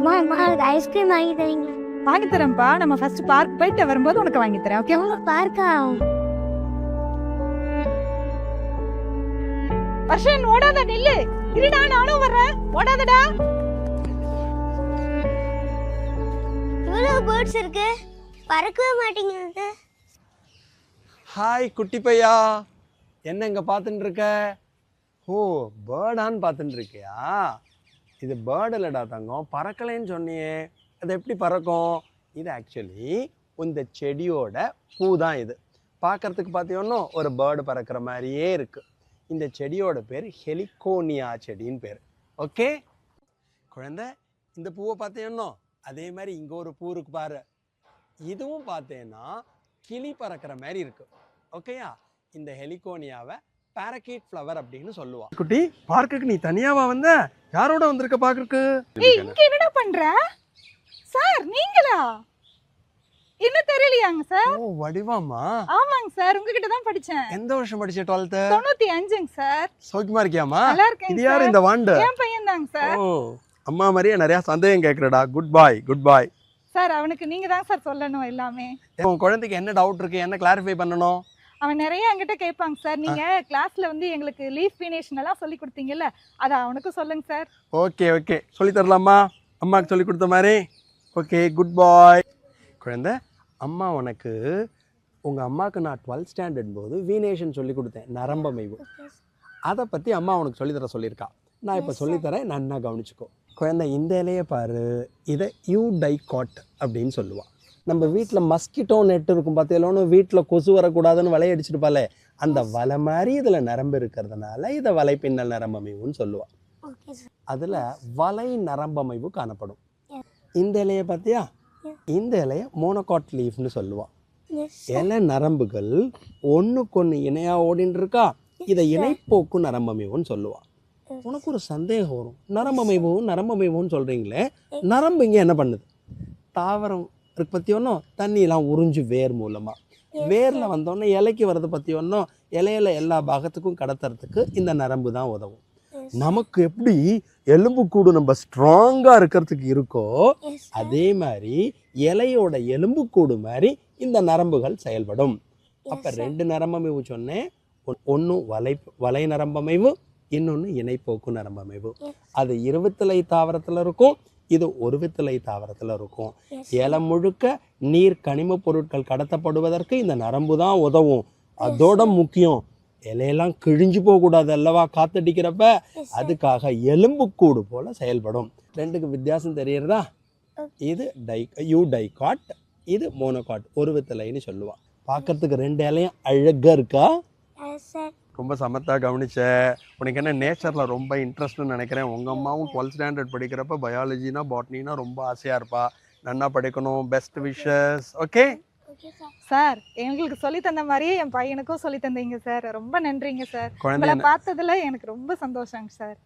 அம்மா ஐஸ்கிரீம் வாங்கி தரீங்க? வாங்கி தரேன்ப்பா. நம்ம ஃபர்ஸ்ட் பார்க் போயிட்டு வரும்போது உனக்கு வாங்கி தரேன். ஓகே? பார்க்கா? வர்ஷன் ஓடாத, நில்லு. இருடா, நானும் வர்றேன். ஓடாதடா. இவ்வளவு பேர்ட்ஸ் இருக்கு, பறக்கவே மாட்டேங்குது. ஹாய் குட்டி பையா, என்ன இங்கே பார்த்துட்டு இருக்க? ஓ, பேர்டான்னு பார்த்துட்டு இருக்கியா? இது பேர்டு இல்லடா தங்கம், பறக்கலைன்னு சொன்னியே. அது எப்படி பறக்கும்? இது ஆக்சுவலி இந்த செடியோட பூ தான். இது பார்க்கறதுக்கு பார்த்தீங்கன்னா ஒரு பேர்டு பறக்கிற மாதிரியே இருக்குது. இந்த செடியோட பேர் ஹெலிகோனியா செடின்னு பேர். ஓகே குழந்தை, இந்த பூவை பார்த்தீங்கன்னா அதே மாதிரி இங்கே ஒரு பூ இருக்கு பாரு. இதுவும் பார்த்தேன்னா கிளி பறக்கிற மாதிரி இருக்கு. ஓகேயா? இந்த ஹெலிகோனியாவை பாரகீட் ஃப்ளவர் அப்படின்னு சொல்லுவா. குட்டி, பார்க்குக்கு நீ தனியாவா வந்த? யாரோட வந்திருக்க பார்க்குக்கு? இங்க என்னடா பண்ற சார்? நீங்களா? என்ன தெரியலையாங்க சார்? ஓ, வடிவாமா? ஆமாங்க சார், உங்ககிட்ட தான் படிச்சேன். எந்த வருஷம் படிச்ச? 12th? 95ங்க சார். சௌக்கியமா இருக்கியாமா? நல்லா இருக்கேன். இது யார் இந்த வாண்டு? என் பையன் தாங்க சார். ஓ, அம்மா மாதிரியே நிறைய சந்தேகம் கேட்குறடா. குட் பாய், குட் பாய். சார், அவனுக்கு நீங்க தான் சார் சொல்லணும் எல்லாமே. உன் குழந்தைக்கு என்ன டவுட் இருக்கு? என்ன கிளாரிஃபை பண்ணணும்? அவன் நிறைய என்கிட்ட கேட்பாங்க சார். நீங்க கிளாஸ்ல வந்து எங்களுக்கு லீஃப் வீனேஷன் எல்லாம் சொல்லி கொடுத்தீங்கல்ல, அதை அவனுக்கு சொல்லுங்க சார். ஓகே ஓகே, சொல்லி தரலாமா? அம்மாவுக்கு சொல்லி கொடுத்த மாதிரி. ஓகே, குட் பாய். குழந்தை, அம்மா உனக்கு உங்கள் அம்மாவுக்கு நான் 12th ஸ்டாண்டர்ட் போது வீனேஷன் சொல்லி கொடுத்தேன், நரம்பமைவு. அதை பற்றி அம்மா உனக்கு சொல்லித்தர சொல்லியிருக்கா. நான் இப்போ சொல்லித்தரேன், நன்னா கவனிச்சுக்கோ. குழந்தை, இந்த இலையை பாரு. இதை யூடைகாட் அப்படின்னு சொல்லுவாள். நம்ம வீட்டில் மஸ்கிட்டோ நெட் இருக்கும் பார்த்தீங்களோன்னு, வீட்டில் கொசு வரக்கூடாதுன்னு வலை அடிச்சிருப்பாளே, அந்த வலை மாதிரி இதில் நரம்பு இருக்கிறதுனால இதை வலைப்பின்னல் நரம்பமைவுன்னு சொல்லுவாள். அதில் வலை நரம்பமைவு காணப்படும். இந்த இலையை பார்த்தியா? இந்த இலையை மோனோகாட் லீஃப்னு சொல்லுவாள். இலை நரம்புகள் ஒன்றுக்கொன்று இணையாக ஓடின்னு இருக்கா, இதை இணைப்போக்கு நரம்பமைவுன்னு சொல்லுவாள். உனக்கு ஒரு சந்தேகம் வரும், நரம்பமைவுன்னு சொல்கிறீங்களே, நரம்பு இங்கே என்ன பண்ணுது? தாவரம் இருக்கு பற்றி ஒன்றும் தண்ணியெல்லாம் உறிஞ்சு வேர் மூலமாக, வேரில் வந்தோடனே இலைக்கு வர்றது பற்றி ஒன்றும் இலையில எல்லா பாகத்துக்கும் கடத்துறதுக்கு இந்த நரம்பு தான் உதவும். நமக்கு எப்படி எலும்புக்கூடு நம்ம ஸ்ட்ராங்காக இருக்கிறதுக்கு இருக்கோ, அதே மாதிரி இலையோட எலும்புக்கூடு மாதிரி இந்த நரம்புகள் செயல்படும். அப்போ 2 நரம்பமைவு சொன்னேன். ஒன்று வலை நரம்பமைவு, இன்னொன்று இணைப்போக்கு நரம்பமைவு. அது இருவித்தலை தாவரத்தில் இருக்கும், இது ஒருவித்தலை தாவரத்தில் இருக்கும். இலை முழுக்க நீர் கனிம பொருட்கள் கடத்தப்படுவதற்கு இந்த நரம்பு தான் உதவும். அதோட முக்கியம், இலையெல்லாம் கிழிஞ்சு போகக்கூடாது அல்லவா காத்தடிக்கிறப்ப, அதுக்காக எலும்புக்கூடு போல செயல்படும். 2க்கு வித்தியாசம் தெரியறதா? இது யூடைகாட், இது மோனோகாட், ஒருவித்தலைன்னு சொல்லுவான். பார்க்கறதுக்கு 2 இலையும் அழகா இருக்கா? ரொம்ப சமத்தா கவனிச்ச. உனக்கு என்ன நேச்சரில் ரொம்ப இன்ட்ரெஸ்ட்னு நினைக்கிறேன். உங்கள் அம்மாவும் 12th ஸ்டாண்டர்ட் படிக்கிறப்ப பயாலஜினா பாட்னினா ரொம்ப ஆசையாக இருப்பா. நன்னா படிக்கணும். Best wishes. ஓகே சார், எங்களுக்கு சொல்லி தந்த மாதிரியே என் பையனுக்கும் சொல்லி தந்தீங்க சார். ரொம்ப நன்றிங்க சார். உங்களை பார்த்ததுல எனக்கு ரொம்ப சந்தோஷங்க சார்.